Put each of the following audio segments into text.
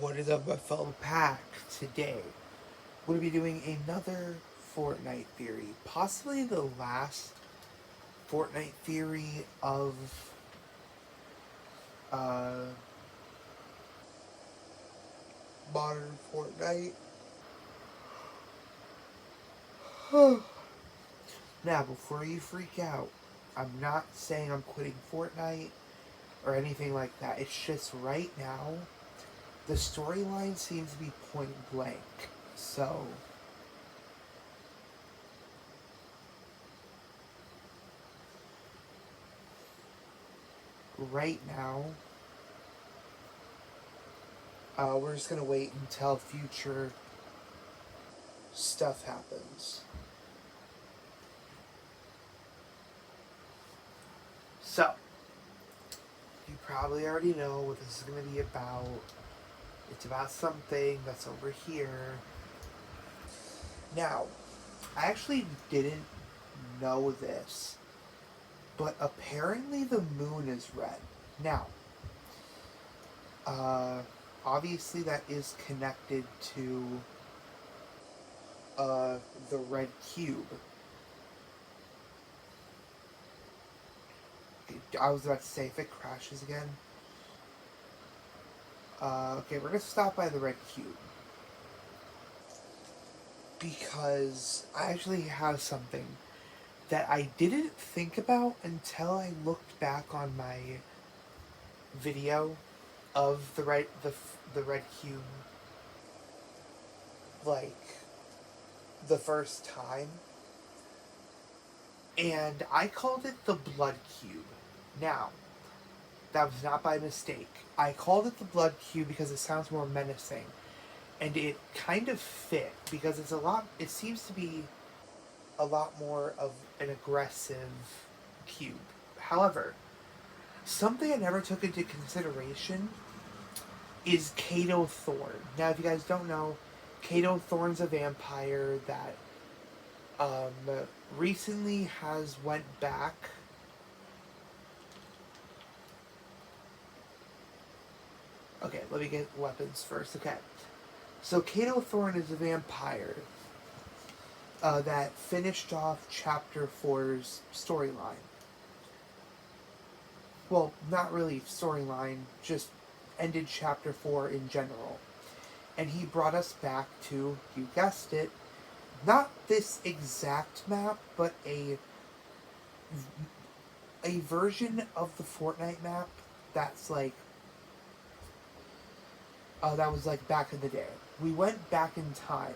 What is up, my fellow pack? Today, we're going to be doing another Fortnite theory. Possibly the last Fortnite theory of uh, modern Fortnite. Now, before you freak out, I'm not saying I'm quitting Fortnite or anything like that. It's just right now, the storyline seems to be point blank. So, right now, we're just gonna wait until future stuff happens. So, you probably already know what this is gonna be about. It's about something that's over here. Now, I actually didn't know this, but apparently the moon is red. Now, uh, obviously that is connected to uh, the red cube. I was about to say, if it crashes again. Okay, we're gonna stop by the red cube. Because I actually have something that I didn't think about until I looked back on my video of the red cube, like the first time, and I called it the blood cube. Now, that was not by mistake. I called it the blood cube because it sounds more menacing, and it kind of fit because it's a lot. It seems to be a lot more of an aggressive cube. However, something I never took into consideration is Kado Thorn. Now, if you guys don't know, Kado Thorn's a vampire that um, recently has went back. Okay, let me get weapons first. Okay, so Kado Thorn is a vampire that finished off Chapter 4's storyline. Well, not really storyline, just ended Chapter 4 in general. And he brought us back to, you guessed it, not this exact map, but a version of the Fortnite map that's like that was like back in the day. We went back in time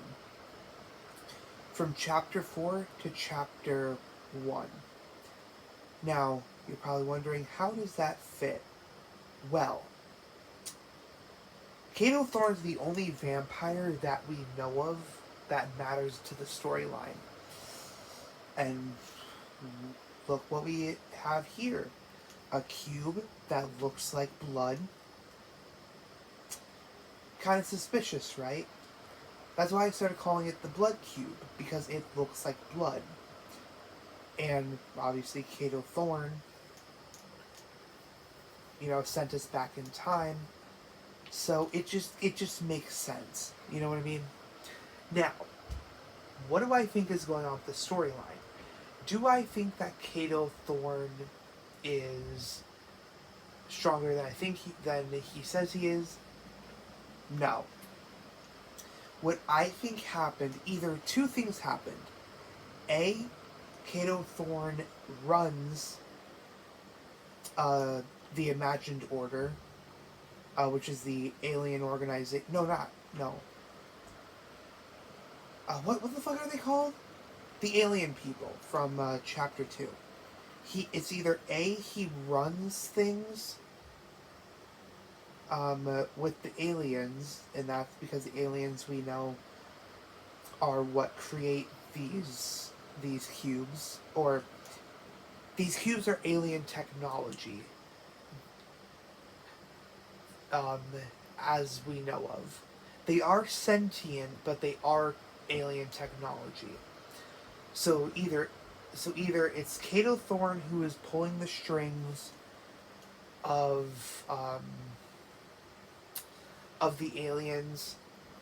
from chapter 4 to chapter 1. Now, you're probably wondering, how does that fit? Well, Kado Thorn's the only vampire that we know of that matters to the storyline. And look what we have here. A cube that looks like blood. Kind of suspicious, right? That's why I started calling it the blood cube, because it looks like blood. And obviously Kado Thorn, sent us back in time. So it just makes sense. You know what I mean? Now, what do I think is going on with the storyline? Do I think that Kado Thorn is stronger than than he says he is? No. What I think happened, either two things happened. A, Kado Thorn runs the Imagined Order, which is the alien organization. No, not. No. What the fuck are they called? The alien people from Chapter 2. It's either A, he runs things with the aliens, and that's because the aliens we know are what create these cubes, or these cubes are alien technology, as we know of. They are sentient, but they are alien technology. So either it's Kado Thorn who is pulling the strings of of the aliens,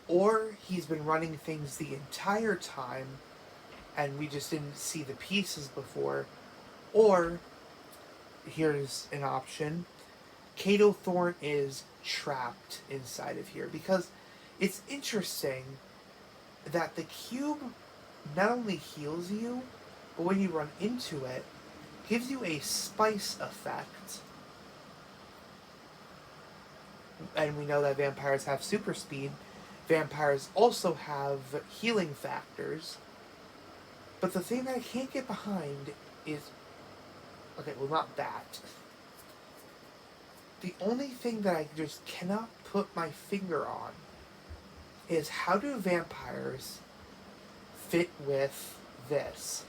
or he's been running things the entire time and we just didn't see the pieces before, or here's an option: Kado Thorn is trapped inside of here. Because it's interesting that the cube not only heals you, but when you run into it, gives you a spice effect. And we know that vampires have super speed. Vampires also have healing factors. But the thing that I can't get behind is... Okay, well, not that. The only thing that I just cannot put my finger on is how do vampires fit with this?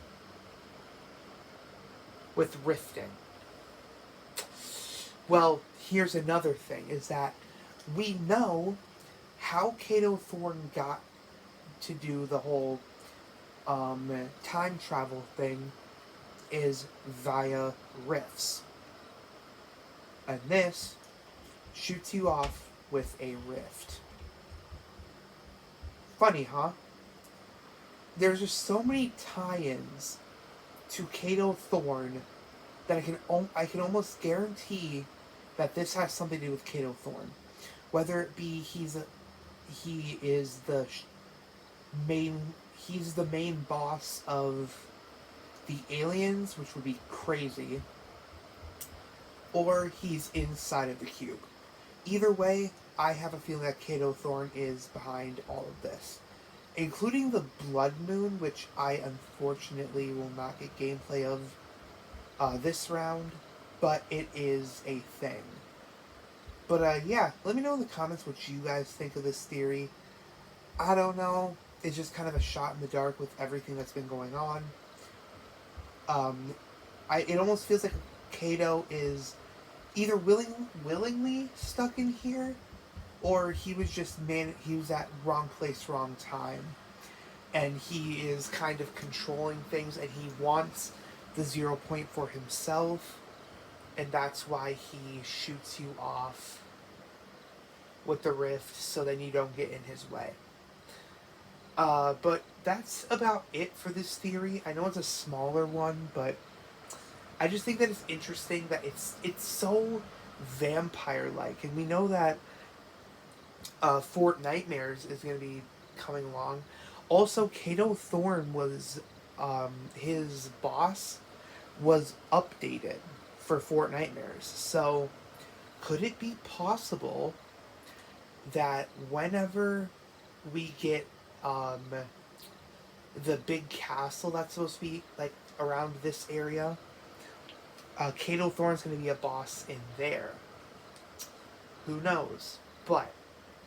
With rifting. Well, here's another thing, is that we know how Kado Thorn got to do the whole time travel thing is via rifts. And this shoots you off with a rift. Funny, huh? There's just so many tie-ins to Kado Thorn that I can almost guarantee that this has something to do with Kado Thorn. Whether it be he's the main boss of the aliens, which would be crazy, or he's inside of the cube. Either way, I have a feeling that Kado Thorn is behind all of this. Including the Blood Moon, which I unfortunately will not get gameplay of this round, but it is a thing. But yeah, let me know in the comments what you guys think of this theory. I don't know. It's just kind of a shot in the dark with everything that's been going on. It almost feels like Kado is either willingly stuck in here, or he was just he was at wrong place, wrong time, and he is kind of controlling things, and he wants the 0 point for himself, and that's why he shoots you off with the rift so then you don't get in his way. But that's about it for this theory. I know it's a smaller one, but I just think that it's interesting that it's so vampire-like, and we know that Fortnite Nightmares is going to be coming along. Also, Kado Thorn was, his boss was updated for Fortnite Nightmares. So, could it be possible that whenever we get the big castle that's supposed to be like around this area, Kado Thorn's going to be a boss in there? Who knows? But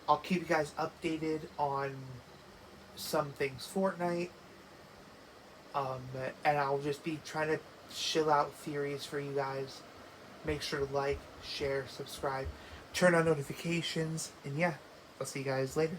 I'll keep you guys updated on some things Fortnite. And I'll just be trying to chill out theories for you guys. Make sure to like, share, subscribe, turn on notifications, and yeah, I'll see you guys later.